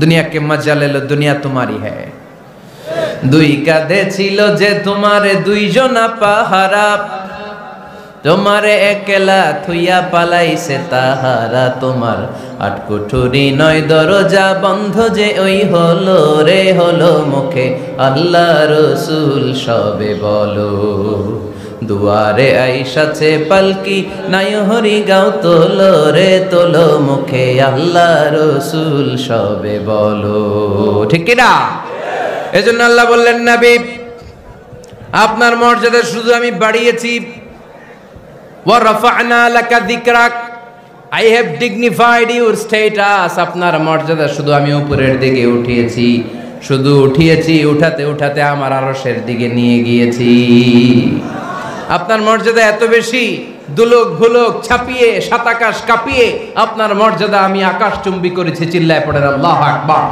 दुनिया के मजा ले लो, दुनिया तुम्हारी है। दुई काঁধে ছিল যে তোমারে দুইজনা পাহারা, তোমারে একলা থুইয়া পালাইছে তাহারা। তোমার আটকুঠুরি নয় দরজা বন্ধ যে ওই হলো রে হলো মুখে আল্লাহ রসুল সবে বলো। দুয়ারে আইসাছে পালকি নাই হরি গাও তোলো রে তোলো মুখে আল্লাহ রসুল সবে বলো। ঠিক কিনা? এজন্য আল্লাহ বললেন নবী আপনার মর্যাদা শুধু আমি বাড়িয়েছি। ওয়া রাফা'না লাকা যিকরাক, I have dignified your status, আপনার মর্যাদা শুধু আমি উপরের দিকে উঠিয়েছি, শুধু উঠিয়েছি, উঠাতে উঠাতে আমার আরশের দিকে নিয়ে গিয়েছি। আপনার মর্যাদা এত বেশি, দুলোক ভুলোক ছাপিয়ে সাতাকাশ কাঁপিয়ে আপনার মর্যাদা আমি আকাশচুম্বী করেছি। চিল্লায় পড়েন আল্লাহু আকবার।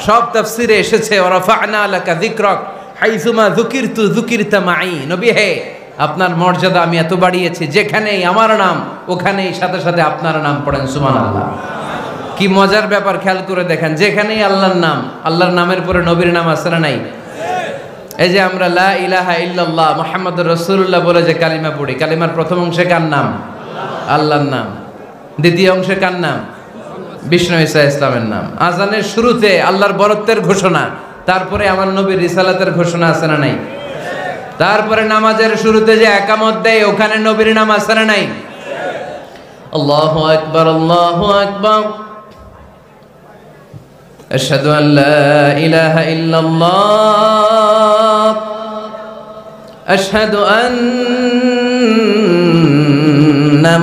সব তাফসিরে এসেছে ওয়া রাফা'না লাকা যিকরাক হাইসুমা যুকিরতু যুকিরতা মাই। নবী হে আপনার মর্যাদা আমি এত বাড়িয়েছি, যেখানেই আমার নাম ওখানেই সাথে সাথে আপনার নাম। পড়েন সুবহানাল্লাহ। কি মজার ব্যাপার, খেয়াল করে দেখেন, যেখানেই আল্লাহর নাম, আল্লাহর নামের পরে নবীর নাম আছে না নাই? এই যে আমরা লা ইলাহা ইল্লাল্লাহ মুহাম্মাদুর রাসূলুল্লাহ বলে যে কালিমা পড়ি, কালিমার প্রথম অংশে কার নাম? আল্লাহর নাম। দ্বিতীয় অংশে কার নাম? বিষ্ণু ঈসা ইসলামের নাম। আজানের শুরুতে আল্লাহর বরত্বের ঘোষণা, তারপরে আমার নবীর রিসালাতের ঘোষণা আছে না নাই? তারপরে নামাজের শুরুতে যে একামত দেয় ওখানে নবীর নাম আছে না নাই? আল্লাহু আকবার, আল্লাহু আকবার, আশহাদু আল লা ইলাহা ইল্লাল্লাহ, আশহাদু আন্না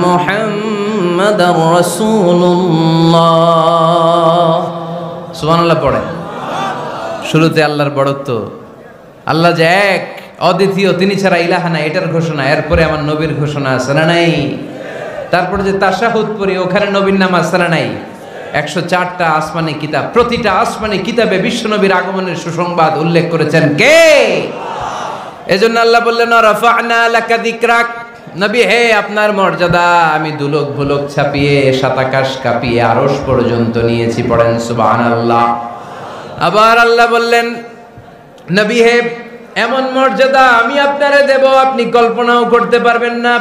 মুহাম্মাদার রাসূলুল্লাহ। সুবহানাল্লাহ পড়ে। শুরুতে আল্লাহর বড়ত্ব, আল্লাহ যে এক অদ্বিতীয়, তিনি ছাড়া ইলাহা নাই, এটার ঘোষণা। এরপরে আমার নবীর ঘোষণা আছে না নাই? তারপরে যে তাশাহুদ পড়ি ওখানে নবীর নাম আছে না নাই? 104টা আসমানি কিতাব, প্রতিটা আসমানি কিতাবে বিশ্ব নবীর আগমনের সুসংবাদ উল্লেখ করেছেন কে? এজন্য আল্লাহ বললেন রাফা'না লাকা যিকরাক, নবী হে আপনার মর্যাদা আমি দুলোক ভুলোক ছাপিয়ে সাতাকাশ কাঁপিয়ে আরশ পর্যন্ত নিয়েছি। পড়েন সুবহানাল্লাহ। আবার আল্লাহ বললেন নবী হে এমন মর্যাদা আমি আপনারে দেব আপনি কল্পনাও করতে পারবেন না।